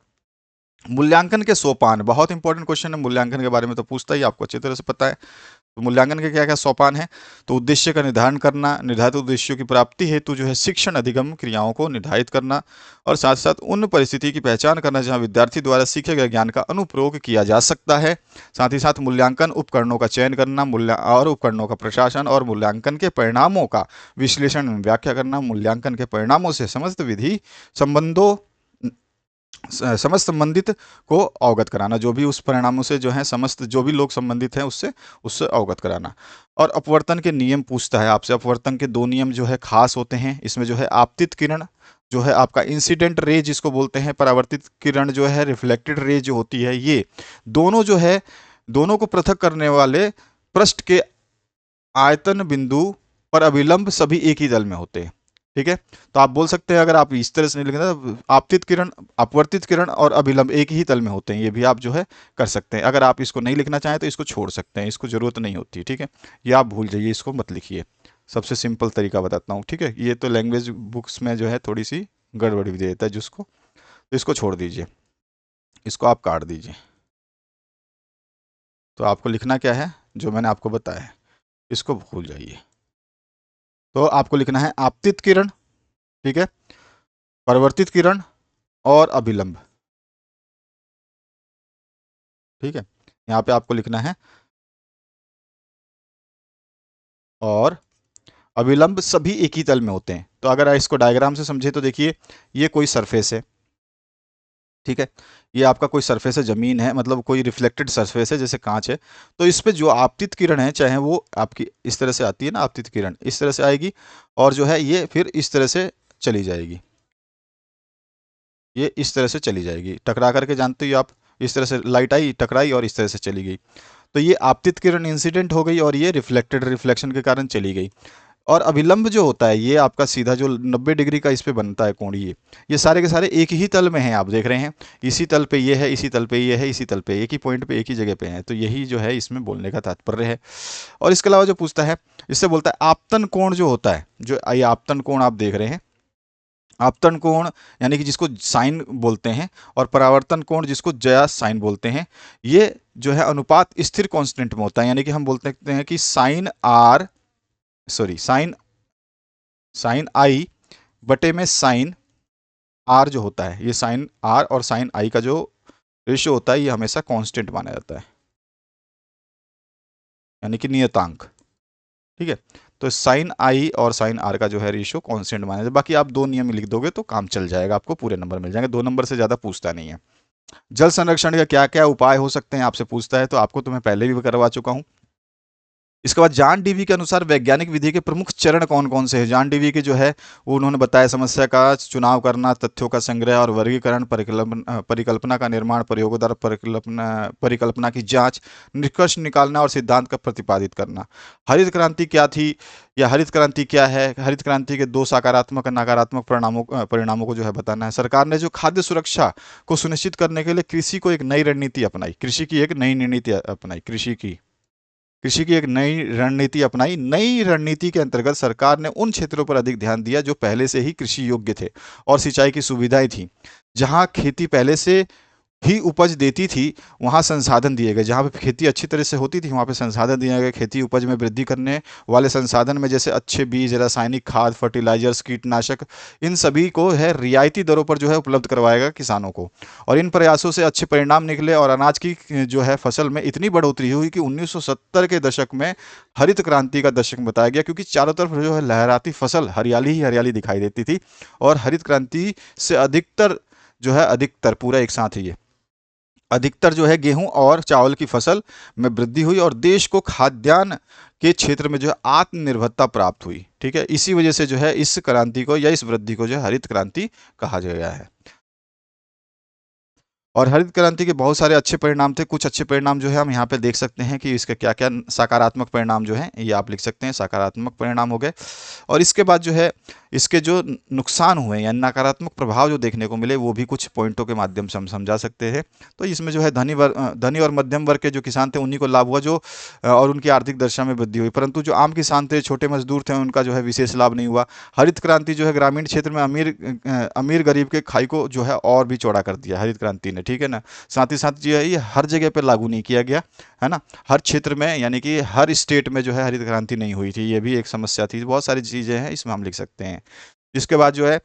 मूल्यांकन के सोपान, बहुत इंपॉर्टेंट क्वेश्चन है। मूल्यांकन के बारे में तो पूछता ही, आपको अच्छी तरह से पता है। तो मूल्यांकन के क्या क्या सोपान है, तो उद्देश्य का निर्धारण करना, निर्धारित उद्देश्यों की प्राप्ति हेतु जो है शिक्षण अधिगम क्रियाओं को निर्धारित करना, और साथ साथ उन परिस्थिति की पहचान करना जहां विद्यार्थी द्वारा सीखे गए ज्ञान का अनुप्रयोग किया जा सकता है। साथ ही साथ मूल्यांकन उपकरणों का चयन करना, और उपकरणों का प्रशासन, और मूल्यांकन के परिणामों का विश्लेषण व्याख्या करना, मूल्यांकन के परिणामों से समस्त विधि संबंधों समस्त संबंधित को अवगत कराना, जो भी उस परिणामों से जो है समस्त जो भी लोग संबंधित हैं उससे उससे अवगत कराना। और अपवर्तन के नियम पूछता है आपसे। अपवर्तन के दो नियम जो है खास होते हैं इसमें, जो है आपतित किरण जो है आपका इंसिडेंट रे जिसको बोलते हैं, परावर्तित किरण जो है रिफ्लेक्टेड रे जो होती है, ये दोनों जो है दोनों को पृथक करने वाले पृष्ठ के आयतन बिंदु पर अभिलंब सभी एक ही तल में होते हैं। ठीक है, तो आप बोल सकते हैं, अगर आप इस तरह से नहीं लिखेंगे, आपतित किरण, अपवर्तित किरण और अभिलंब एक ही तल में होते हैं, ये भी आप जो है कर सकते हैं। अगर आप इसको नहीं लिखना चाहें तो इसको छोड़ सकते हैं, इसको जरूरत नहीं होती। ठीक है, ये आप भूल जाइए, इसको मत लिखिए। सबसे सिंपल तरीका बताता हूँ। ठीक है, ये तो लैंग्वेज बुक्स में जो है थोड़ी सी गड़बड़ी भी दे देता है जिसको, तो इसको छोड़ दीजिए, इसको आप काट दीजिए। तो आपको लिखना क्या है, जो मैंने आपको बताया है, इसको भूल जाइए। तो आपको लिखना है आपतित किरण, ठीक है, परिवर्तित किरण और अभिलंब। ठीक है, यहाँ पे आपको लिखना है और अभिलंब सभी एक ही तल में होते हैं। तो अगर इसको डायग्राम से समझे तो देखिए, ये कोई सरफेस है। ठीक है, ये आपका कोई सरफेस है, जमीन है, मतलब कोई रिफ्लेक्टेड सरफेस है जैसे कांच है। तो इस पे जो आपतित किरण है, चाहे वो आपकी इस तरह से आती है ना, आपतित किरण इस तरह से आएगी और जो है ये फिर इस तरह से चली जाएगी, ये इस तरह से चली जाएगी टकरा करके, जानते हो आप, इस तरह से लाइट आई टकराई और इस तरह से चली गई। तो ये आपतित किरण इंसिडेंट हो गई और ये रिफ्लेक्टेड, रिफ्लेक्शन के कारण चली गई। और अभिलंब जो होता है, ये आपका सीधा जो 90 डिग्री का इस पे बनता है कोण, ये सारे के सारे एक ही तल में हैं, आप देख रहे हैं, इसी तल पे ये है, इसी तल पे ये है, इसी तल पे एक ही पॉइंट पे एक ही जगह पे है। तो यही जो है इसमें बोलने का तात्पर्य है। और इसके अलावा जो पूछता है, इससे बोलता है आपतन कोण जो होता है, जो ये आपतन कोण आप देख रहे हैं, आपतन कोण यानी कि जिसको साइन बोलते हैं, और परावर्तन कोण जिसको जया साइन बोलते हैं, ये जो है अनुपात स्थिर कांस्टेंट में होता है। यानी कि हम बोलते हैं कि साइन आर, सॉरी साइन आई बटे में साइन आर जो होता है, ये साइन आर और साइन आई का जो रेशियो होता है, ये हमेशा कांस्टेंट माना जाता है, यानी कि नियतांक। ठीक है, तो साइन आई और साइन आर का जो है रेशियो कांस्टेंट माना जाता है। बाकी आप दो नियम लिख दोगे तो काम चल जाएगा, आपको पूरे नंबर मिल जाएंगे, 2 नंबर से ज्यादा पूछता नहीं है। जल संरक्षण का क्या क्या उपाय हो सकते हैं आपसे पूछता है, तो आपको तो मैं पहले भी करवा चुका हूं। इसके बाद जॉन डीवी के अनुसार वैज्ञानिक विधि के प्रमुख चरण कौन कौन से हैं। जॉन डीवी के जो है वो उन्होंने बताया, समस्या का चुनाव करना, तथ्यों का संग्रह और वर्गीकरण, परिकल्पना का निर्माण, प्रयोगों द्वारा परिकल्पना की जांच, निष्कर्ष निकालना और सिद्धांत का प्रतिपादित करना। हरित क्रांति क्या थी या हरित क्रांति क्या है, हरित क्रांति के 2 सकारात्मक और नकारात्मक परिणामों को जो है बताना है। सरकार ने जो खाद्य सुरक्षा को सुनिश्चित करने के लिए कृषि को एक नई रणनीति अपनाई, कृषि की एक नई रणनीति अपनाई, कृषि की एक नई रणनीति अपनाई। नई रणनीति के अंतर्गत सरकार ने उन क्षेत्रों पर अधिक ध्यान दिया जो पहले से ही कृषि योग्य थे और सिंचाई की सुविधाएं थी। जहां खेती पहले से ही उपज देती थी, वहां संसाधन दिए गए। जहां पे खेती अच्छी तरह से होती थी वहां पे संसाधन दिए गए। खेती उपज में वृद्धि करने वाले संसाधन में जैसे अच्छे बीज, रासायनिक खाद, फर्टिलाइजर्स, कीटनाशक, इन सभी को है रियायती दरों पर जो है उपलब्ध करवाएगा किसानों को। और इन प्रयासों से अच्छे परिणाम निकले और अनाज की जो है फसल में इतनी बढ़ोतरी हुई कि 1970 के दशक में हरित क्रांति का दशक बताया गया, क्योंकि चारों तरफ जो है लहराती फसल, हरियाली ही हरियाली दिखाई देती थी। और हरित क्रांति से अधिकतर जो है, अधिकतर पूरा एक साथ ही है, अधिकतर जो है गेहूं और चावल की फसल में वृद्धि हुई और देश को खाद्यान्न के क्षेत्र में जो है आत्मनिर्भरता प्राप्त हुई। ठीक है, इसी वजह से जो है इस क्रांति को या इस वृद्धि को जो है हरित क्रांति कहा गया है। और हरित क्रांति के बहुत सारे अच्छे परिणाम थे। कुछ अच्छे परिणाम जो है हम यहाँ पे देख सकते हैं कि इसके क्या क्या सकारात्मक परिणाम जो हैं ये आप लिख सकते हैं, सकारात्मक परिणाम हो गए। और इसके बाद जो है इसके जो नुकसान हुए या नकारात्मक प्रभाव जो देखने को मिले, वो भी कुछ पॉइंटों के माध्यम से हम समझा सकते हैं। तो इसमें जो है धनी और मध्यम वर्ग के जो किसान थे उन्हीं को लाभ हुआ, जो और उनकी आर्थिक दशा में वृद्धि हुई, परंतु जो आम किसान थे, छोटे मजदूर थे, उनका जो है विशेष लाभ नहीं हुआ। हरित क्रांति जो है ग्रामीण क्षेत्र में अमीर गरीब के खाई को जो है और भी चौड़ा कर दिया हरित क्रांति ने। ठीक है ना, साथ ही साथ जो है ये हर जगह पे लागू नहीं किया गया है ना, हर क्षेत्र में, यानी कि हर स्टेट में जो है हरित क्रांति नहीं हुई थी, ये भी एक समस्या थी। बहुत सारी चीजें हैं इसमें हम लिख सकते हैं। इसके बाद जो है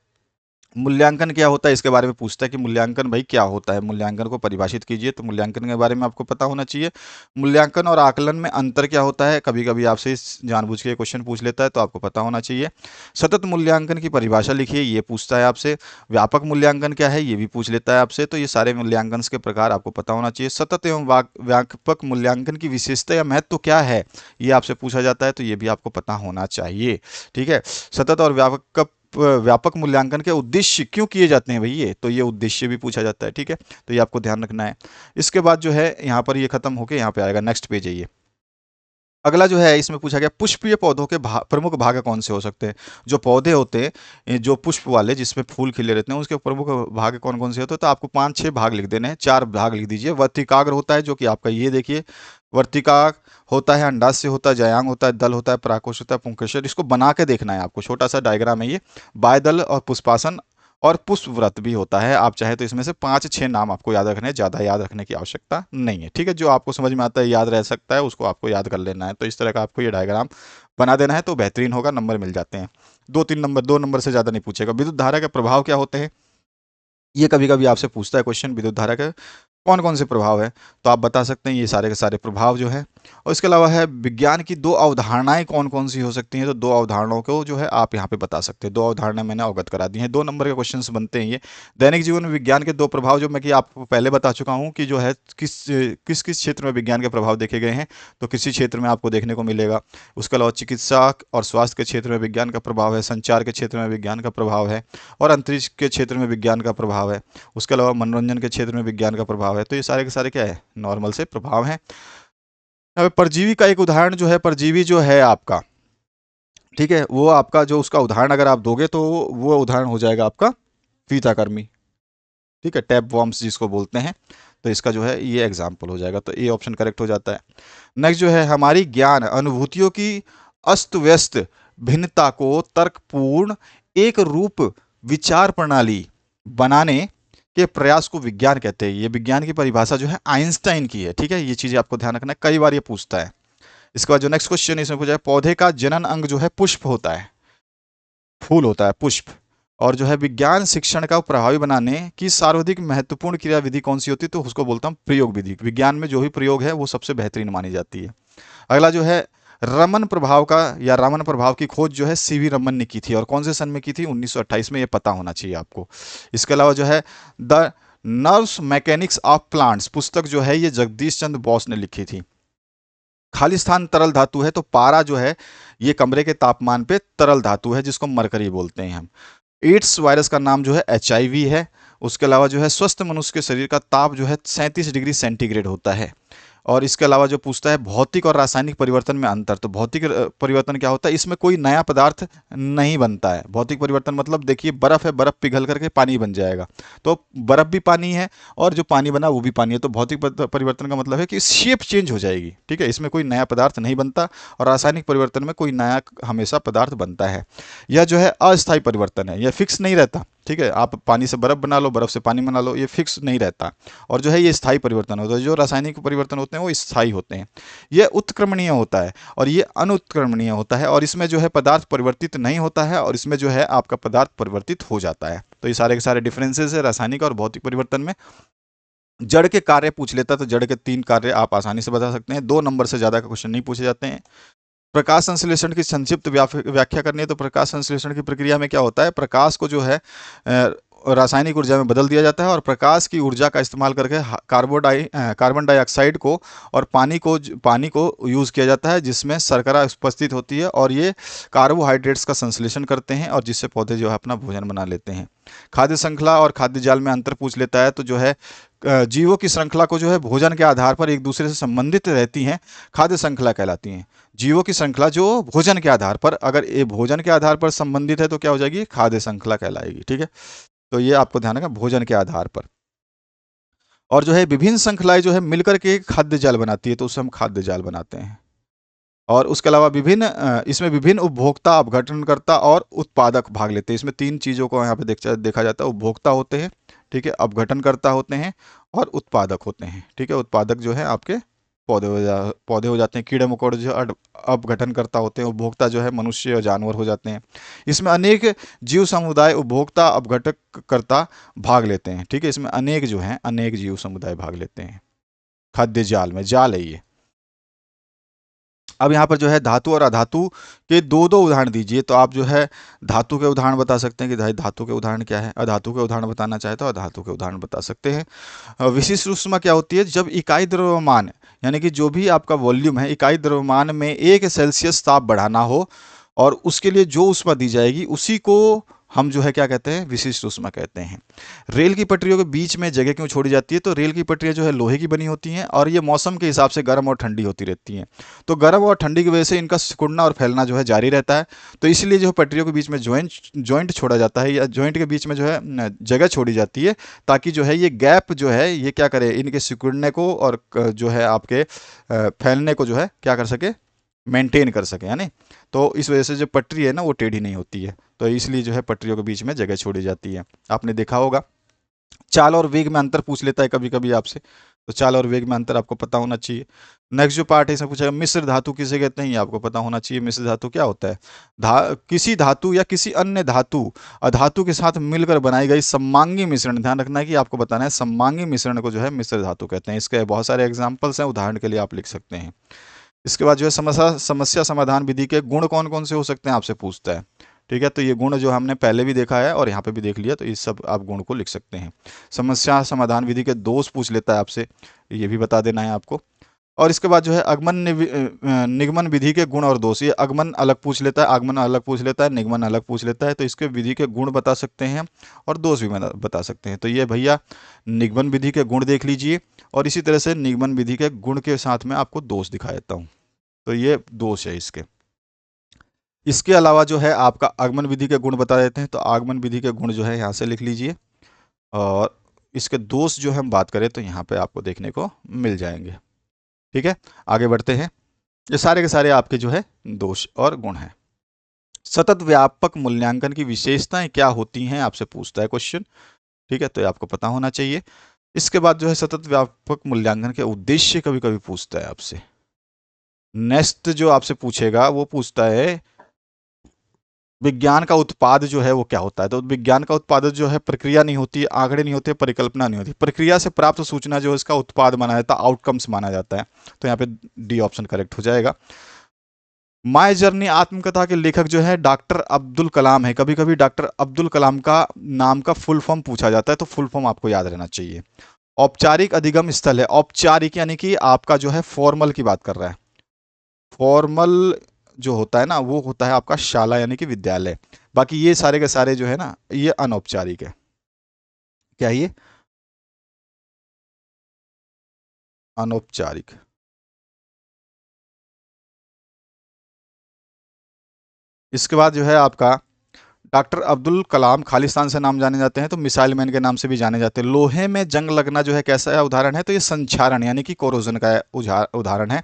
मूल्यांकन क्या होता है इसके बारे में पूछता है कि मूल्यांकन भाई क्या होता है, मूल्यांकन को परिभाषित कीजिए। तो मूल्यांकन के बारे में आपको पता होना चाहिए। मूल्यांकन और आकलन में अंतर क्या होता है, कभी कभी आपसे जानबूझ के क्वेश्चन पूछ लेता है, तो आपको पता होना चाहिए। सतत मूल्यांकन की परिभाषा लिखिए, ये पूछता है आपसे। व्यापक मूल्यांकन क्या है, ये भी पूछ लेता है आपसे। तो ये सारे मूल्यांकन के प्रकार आपको पता होना चाहिए। सतत एवं व्यापक मूल्यांकन की विशेषता या महत्व क्या है, ये आपसे पूछा जाता है, तो ये भी आपको पता होना चाहिए। ठीक है, सतत और व्यापक मूल्यांकन के उद्देश्य क्यों किए जाते हैं भैया, तो ये उद्देश्य भी पूछा जाता है। ठीक है, तो ये आपको ध्यान रखना है। इसके बाद जो है यहाँ पर ये खत्म होके यहाँ पे आएगा, नेक्स्ट पेज है ये। अगला जो है इसमें पूछा गया पुष्पीय पौधों के प्रमुख भाग कौन से हो सकते हैं। जो पौधे होते हैं जो पुष्प वाले जिसमें फूल खिले रहते हैं, उसके प्रमुख भाग कौन कौन से होते हैं, तो आपको 5-6 भाग लिख देने हैं। 4 भाग लिख दीजिए। वर्तिकाग्र होता है, जो कि आपका ये देखिए वर्तिकाग्र होता है, अंडाशय होता है, जयांग होता है, दल होता है, परागकोश होता है, पुंकेसर। इसको बना के देखना है आपको, छोटा सा डायग्राम है ये। बायदल और पुष्पासन और पुष्प व्रत भी होता है। आप चाहे तो इसमें से 5-6 नाम आपको याद रखने हैं, ज़्यादा याद रखने की आवश्यकता नहीं है। ठीक है, जो आपको समझ में आता है, याद रह सकता है, उसको आपको याद कर लेना है। तो इस तरह का आपको ये डायग्राम बना देना है, तो बेहतरीन होगा, नंबर मिल जाते हैं। 2-3 नंबर, 2 नंबर से ज़्यादा नहीं पूछेगा। विद्युत धारा के प्रभाव क्या होते हैं, ये कभी कभी आपसे पूछता है क्वेश्चन। विद्युत धारा के कौन कौन से प्रभाव है, तो आप बता सकते हैं ये सारे के सारे प्रभाव जो है। और इसके अलावा है विज्ञान की 2 अवधारणाएं कौन कौन सी हो सकती हैं, तो 2 अवधारणाओं को जो है आप यहाँ पे बता सकते हैं। 2 अवधारणाएं मैंने अवगत करा दी हैं। 2 नंबर के क्वेश्चन बनते हैं ये। दैनिक जीवन में विज्ञान के 2 प्रभाव, जो मैं कि आपको पहले बता चुका हूँ कि जो है किस किस किस क्षेत्र में विज्ञान के प्रभाव देखे गए हैं, तो किसी क्षेत्र में आपको देखने को मिलेगा। उसके अलावा चिकित्सा और स्वास्थ्य के क्षेत्र में विज्ञान का प्रभाव है, संचार के क्षेत्र में विज्ञान का प्रभाव है, और अंतरिक्ष के क्षेत्र में विज्ञान का प्रभाव है। उसके अलावा मनोरंजन के क्षेत्र में विज्ञान का प्रभाव है। तो ये सारे के सारे क्या है, नॉर्मल से प्रभाव हैं। अब परजीवी का एक उदाहरण जो है, परजीवी जो है आपका, ठीक है, वो आपका जो उसका उदाहरण अगर आप दोगे तो वो उदाहरण हो जाएगा आपका फीताकृमि। ठीक है, टैप वॉर्म्स जिसको बोलते हैं। तो इसका जो है ये एग्जाम्पल हो जाएगा, तो ये ऑप्शन करेक्ट हो जाता है। नेक्स्ट जो है हमारी ज्ञान अनुभूतियों की अस्त व्यस्त भिन्नता को तर्कपूर्ण एक रूप विचार प्रणाली बनाने के प्रयास को विज्ञान कहते हैं। ये विज्ञान की परिभाषा जो है आइंस्टाइन की है। ठीक है, ये चीजें आपको ध्यान रखना है, कई बार ये पूछता है। इसके बाद जो नेक्स्ट क्वेश्चन इसमें पूछा है, पौधे का जनन अंग जो है पुष्प होता है, फूल होता है, पुष्प। और जो है विज्ञान शिक्षण का प्रभावी बनाने की सर्वाधिक महत्वपूर्ण क्रिया विधि कौन सी होती है, तो उसको बोलता हूँ प्रयोग विधि। विज्ञान में जो भी प्रयोग है वो सबसे बेहतरीन मानी जाती है। अगला जो है रमन प्रभाव का या रामन प्रभाव की खोज जो है सीवी रमन ने की थी, और कौन से सन में की थी, 1928 में। ये पता होना चाहिए आपको। इसके अलावा जो है the nerves mechanics of plants पुस्तक जो है ये जगदीश चंद्र बोस ने लिखी थी। खाली स्थान तरल धातु है, तो पारा जो है ये कमरे के तापमान पे तरल धातु है, जिसको मरकरी बोलते हैं हम। एड्स वायरस का नाम जो है HIV है। उसके अलावा जो है स्वस्थ मनुष्य के शरीर का ताप जो है 37 डिग्री सेंटीग्रेड होता है। और इसके अलावा जो पूछता है भौतिक और रासायनिक परिवर्तन में अंतर, तो भौतिक परिवर्तन क्या होता है, इसमें कोई नया पदार्थ नहीं बनता है। भौतिक परिवर्तन मतलब देखिए बर्फ है, बर्फ पिघल करके पानी बन जाएगा, तो बर्फ भी पानी है और जो पानी बना वो भी पानी है। तो भौतिक परिवर्तन का मतलब है कि शेप चेंज हो जाएगी। ठीक है, इसमें कोई नया पदार्थ नहीं बनता, और रासायनिक परिवर्तन में कोई नया हमेशा पदार्थ बनता है। यह जो है अस्थायी परिवर्तन है, यह फिक्स नहीं रहता। ठीक है, आप पानी से बर्फ बना लो, बर्फ से पानी बना लो, ये फिक्स नहीं रहता। और जो है ये स्थायी परिवर्तन होता है। जो रासायनिक परिवर्तन होते हैं वो स्थायी होते हैं। ये उत्क्रमणीय होता है और ये अनुत्क्रमणीय होता है, और इसमें जो है पदार्थ परिवर्तित नहीं होता है, और इसमें जो है आपका पदार्थ परिवर्तित हो जाता है। तो ये सारे के सारे डिफरेंसेस है रासायनिक और भौतिक परिवर्तन में। जड़ के कार्य पूछ लेता तो जड़ के 3 कार्य आप आसानी से बता सकते हैं। 2 नंबर से ज्यादा का क्वेश्चन नहीं पूछे जाते हैं। प्रकाश संश्लेषण की संक्षिप्त व्याख्या करनी है, तो प्रकाश संश्लेषण की प्रक्रिया में क्या होता है, प्रकाश को जो है रासायनिक ऊर्जा में बदल दिया जाता है, और प्रकाश की ऊर्जा का इस्तेमाल करके कार्बन डाइऑक्साइड को और पानी को यूज़ किया जाता है, जिसमें शर्करा उपस्थित होती है, और ये कार्बोहाइड्रेट्स का संश्लेषण करते हैं, और जिससे पौधे जो है अपना भोजन बना लेते हैं। खाद्य श्रृंखला और खाद्य जाल में अंतर पूछ लेता है, तो जो है जीवों की श्रृंखला को जो है भोजन के आधार पर एक दूसरे से संबंधित रहती हैं, खाद्य श्रृंखला कहलाती हैं। जीवों की श्रृंखला जो भोजन के आधार पर, अगर ये भोजन के आधार पर संबंधित है तो क्या हो जाएगी, खाद्य श्रृंखला कहलाएगी। ठीक है, तो ये आपको ध्यान रखना, भोजन के आधार पर। और जो है विभिन्न श्रृंखलाएं जो है मिलकर के खाद्य जाल बनाती है, तो उससे हम खाद्य जाल बनाते हैं। और उसके अलावा इसमें विभिन्न उपभोक्ता, अपघटनकर्ता और उत्पादक भाग लेते हैं। इसमें 3 चीज़ों को यहाँ पे देखा जाता है। उपभोक्ता होते हैं, ठीक है, अपघटनकर्ता होते हैं, और उत्पादक होते हैं। ठीक है, उत्पादक जो है आपके पौधे हो जाते हैं, कीड़े मकोड़े जो अपघटन करता होते हैं, उपभोक्ता जो है मनुष्य और जानवर हो जाते हैं। इसमें अनेक जीव समुदाय उपभोक्ता अपघटक करता भाग लेते हैं। ठीक है, इसमें अनेक जो हैं, अनेक जीव समुदाय भाग लेते हैं। खाद्य जाल में, जाल है ये। अब यहाँ पर जो है धातु और अधातु के दो दो उदाहरण दीजिए। तो आप जो है धातु के उदाहरण बता सकते हैं कि भाई धातु के उदाहरण क्या है, अधातु के उदाहरण बताना चाहे तो अधातु के उदाहरण बता सकते हैं। विशिष्ट ऊष्मा क्या होती है? जब इकाई द्रव्यमान यानी कि जो भी आपका वॉल्यूम है, इकाई द्रव्यमान में 1 सेल्सियस ताप बढ़ाना हो और उसके लिए जो ऊष्मा दी जाएगी उसी को हम जो है क्या कहते हैं? विशिष्ट ऊष्मा कहते हैं। रेल की पटरियों के बीच में जगह क्यों छोड़ी जाती है? तो रेल की पटरियां जो है लोहे की बनी होती हैं और ये मौसम के हिसाब से गर्म और ठंडी होती रहती हैं। तो गर्म और ठंडी की वजह से इनका सिकुड़ना और फैलना जो है जारी रहता है। तो इसलिए जो पटरियों के बीच में जॉइंट छोड़ा जाता है या जॉइंट के बीच में जो है जगह छोड़ी जाती है, ताकि जो है ये गैप जो है ये क्या करे, इनके सिकुड़ने को और जो है आपके फैलने को जो है क्या कर सके, मेंटेन कर सके, है ना। तो इस वजह से जो पटरी है ना वो टेढ़ी नहीं होती है, तो इसलिए जो है पटरियों के बीच में जगह छोड़ी जाती है। आपने देखा होगा चाल और वेग में अंतर पूछ लेता है कभी कभी आपसे, तो चाल और वेग में अंतर आपको पता होना चाहिए। नेक्स्ट जो पार्ट है इसमें पूछेगा मिश्र धातु किसे कहते हैं, ये आपको पता होना चाहिए। मिश्र धातु क्या होता है? किसी धातु या किसी अन्य धातु अधातु के साथ मिलकर बनाई गई सममांगी मिश्रण, ध्यान रखना है कि आपको बताना है सममांगी मिश्रण को जो है मिश्र धातु कहते हैं। इसके बहुत सारे एग्जाम्पल्स हैं, उदाहरण के लिए आप लिख सकते हैं। इसके बाद जो है समस्या समाधान विधि के गुण कौन कौन से हो सकते हैं आपसे पूछता है। ठीक है, तो ये गुण जो हमने पहले भी देखा है और यहाँ पे भी देख लिया, तो इस सब आप गुण को लिख सकते हैं। समस्या समाधान विधि के दोष पूछ लेता है आपसे, ये भी बता देना है आपको। और इसके बाद जो है निगमन विधि के गुण और दोष, ये अगमन अलग पूछ लेता है, आगमन अलग पूछ लेता है, निगमन अलग पूछ लेता है। तो इसके विधि के गुण बता सकते हैं और दोष भी बता सकते हैं। तो ये भैया निगमन विधि के गुण देख लीजिए और इसी तरह से निगमन विधि के गुण के साथ में आपको दोष दिखा देता हूँ। तो ये दोष है इसके। इसके अलावा जो है आपका आगमन विधि के गुण बता देते हैं, तो आगमन विधि के गुण जो है यहाँ से लिख लीजिए और इसके दोष जो हम बात करें तो यहाँ पे आपको देखने को मिल जाएंगे। ठीक है, आगे बढ़ते हैं। ये सारे के सारे आपके जो है दोष और गुण हैं। सतत व्यापक मूल्यांकन की विशेषताएं क्या होती हैं आपसे पूछता है क्वेश्चन। ठीक है, तो ये आपको पता होना चाहिए। इसके बाद जो है सतत व्यापक मूल्यांकन के उद्देश्य कभी कभी पूछता है आपसे। नेक्स्ट जो आपसे पूछेगा वो पूछता है विज्ञान का उत्पाद जो है वो क्या होता है। तो विज्ञान का उत्पाद जो है प्रक्रिया नहीं होती, आंकड़े नहीं होते, परिकल्पना नहीं होती। प्रक्रिया से प्राप्त सूचना जो है इसका उत्पाद माना जाता है, आउटकम्स माना जाता है। तो यहाँ पे डी ऑप्शन करेक्ट हो जाएगा। माय जर्नी आत्मकथा के लेखक जो है डॉक्टर अब्दुल कलाम है। कभी कभी डॉक्टर अब्दुल कलाम का नाम का फुल फॉर्म पूछा जाता है, तो फुल फॉर्म आपको याद रहना चाहिए। औपचारिक अधिगम स्थल है, औपचारिक यानी कि आपका जो है फॉर्मल की बात कर रहा है। फॉर्मल जो होता है ना वो होता है आपका शाला यानी कि विद्यालय। बाकी ये सारे के सारे जो है ना ये अनौपचारिक है। क्या ये? अनौपचारिक। इसके बाद जो है आपका डॉक्टर अब्दुल कलाम खालिस्तान से नाम जाने जाते हैं, तो मिसाइल मैन के नाम से भी जाने जाते हैं। लोहे में जंग लगना जो है कैसा है उदाहरण है? तो ये संक्षारण यानी कि कोरोजन का उदाहरण है।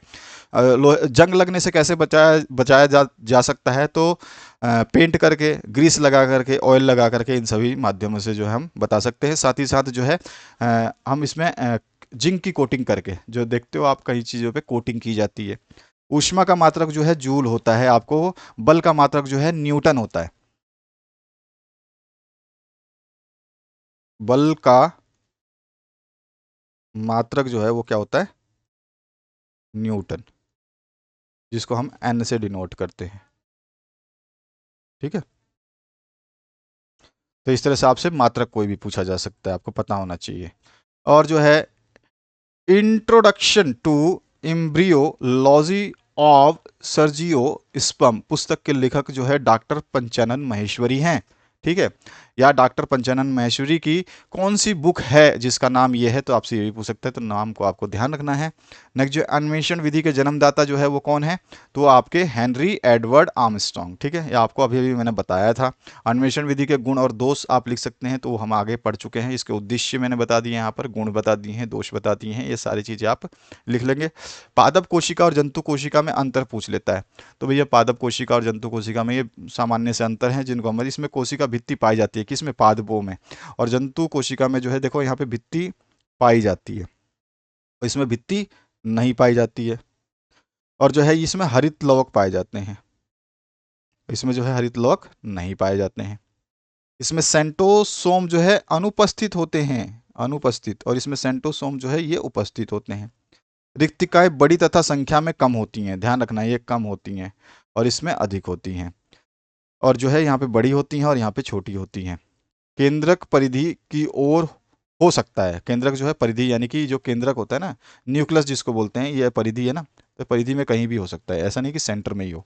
जंग लगने से कैसे बचाया जा सकता है? तो पेंट करके, ग्रीस लगा करके, ऑयल लगा करके, इन सभी माध्यमों से जो है हम बता सकते हैं। साथ ही साथ जो है हम इसमें जिंक की कोटिंग करके, जो देखते हो आप कई चीज़ों पे कोटिंग की जाती है। ऊष्मा का मात्रक जो है जूल होता है, आपको बल का मात्रक जो है न्यूटन होता है। बल का मात्रक जो है वो क्या होता है? न्यूटन, जिसको हम एन से डिनोट करते हैं। ठीक है, तो इस तरह से आपसे मात्रक कोई भी पूछा जा सकता है, आपको पता होना चाहिए। और जो है इंट्रोडक्शन टू एम्ब्रियोलॉजी ऑफ सर्जियो स्पम पुस्तक के लेखक जो है डॉक्टर पंचानन महेश्वरी हैं। ठीक है, या डॉक्टर पंचानन महेश्वरी की कौन सी बुक है जिसका नाम ये है? तो आपसे ये भी पूछ सकते हैं, तो नाम को आपको ध्यान रखना है। नेक्स्ट जो अन्वेषण विधि के जन्मदाता जो है वो कौन है? तो आपके हेनरी एडवर्ड आर्मस्ट्रॉन्ग। ठीक है, ये आपको अभी अभी मैंने बताया था। अन्वेषण विधि के गुण और दोष आप लिख सकते हैं, तो वो हम आगे पढ़ चुके हैं। इसके उद्देश्य मैंने बता दिए, यहाँ पर गुण बता दिए हैं, दोष बता दिए हैं, ये सारी चीज़ें आप लिख लेंगे। पादप कोशिका और जंतु कोशिका में अंतर पूछ लेता है, तो भैया पादप कोशिका और जंतु कोशिका में ये सामान्य से अंतर हैं जिनको हम, इसमें कोशिका भित्ति पाई जाती है, किसमें? पादपों में। और जंतु कोशिका में जो है देखो यहाँ पे भित्ति पाई जाती है, और इसमें भित्ति नहीं पाई जाती है। और जो है इसमें हरित लवक पाए जाते हैं, इसमें जो है हरित लवक नहीं पाए जाते हैं। इसमें सेंटोसोम जो है अनुपस्थित होते हैं, अनुपस्थित, और इसमें सेंटोसोम जो है ये उपस्थित होते हैं। रिक्तिकाएं बड़ी तथा संख्या में कम होती हैं, ध्यान रखना ये कम होती हैं और इसमें अधिक होती हैं। और जो है यहाँ पे बड़ी होती हैं और यहाँ पे छोटी होती हैं। केंद्रक परिधि की ओर हो सकता है, केंद्रक जो है परिधि यानी कि जो केंद्रक होता है ना, न्यूक्लियस जिसको बोलते हैं, ये परिधि है ना, तो परिधि में कहीं भी हो सकता है, ऐसा नहीं कि सेंटर में ही हो।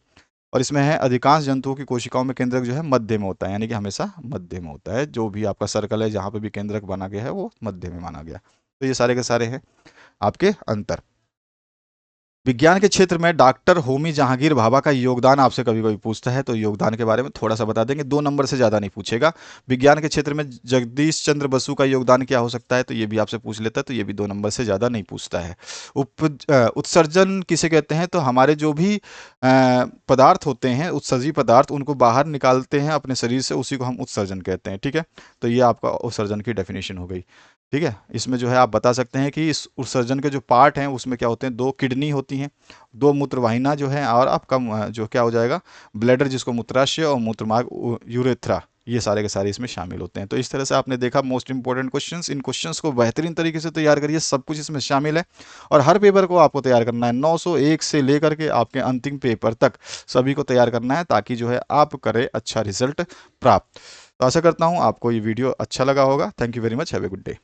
और इसमें है अधिकांश जंतुओं की कोशिकाओं में केंद्रक जो है मध्य में होता है, यानी कि हमेशा मध्य में होता है। जो भी आपका सर्कल है जहाँ पे भी केंद्रक बना गया है वो मध्य में माना गया। तो ये सारे के सारे हैं आपके अंतर। विज्ञान के क्षेत्र में डॉक्टर होमी जहांगीर भाभा का योगदान आपसे कभी कभी पूछता है, तो योगदान के बारे में थोड़ा सा बता देंगे, 2 नंबर से ज़्यादा नहीं पूछेगा। विज्ञान के क्षेत्र में जगदीश चंद्र बसु का योगदान क्या हो सकता है, तो ये भी आपसे पूछ लेता है, तो ये भी 2 नंबर से ज़्यादा नहीं पूछता है। उत्सर्जन किसे कहते हैं, तो हमारे जो भी पदार्थ होते हैं, उत्सर्जी पदार्थ, उनको बाहर निकालते हैं अपने शरीर से, उसी को हम उत्सर्जन कहते हैं। ठीक है, तो ये आपका उत्सर्जन की डेफिनेशन हो गई। ठीक है, इसमें जो है आप बता सकते हैं कि इस उत्सर्जन के जो पार्ट हैं उसमें क्या होते हैं, 2 किडनी होती हैं, 2 मूत्रवाहिना जो है, और आपका जो क्या हो जाएगा, ब्लैडर जिसको मूत्राशय, और मूत्रमार्ग यूरेथ्रा, ये सारे के सारे इसमें शामिल होते हैं। तो इस तरह से आपने देखा मोस्ट इंपॉर्टेंट क्वेश्चंस। इन क्वेश्चंस को बेहतरीन तरीके से तैयार करिए, सब कुछ इसमें शामिल है। और हर पेपर को आपको तैयार करना है, 901 से लेकर के आपके अंतिम पेपर तक सभी को तैयार करना है, ताकि जो है आप करें अच्छा रिजल्ट प्राप्त। तो आशा करता हूँ आपको ये वीडियो अच्छा लगा होगा। Thank you very much, have a good day.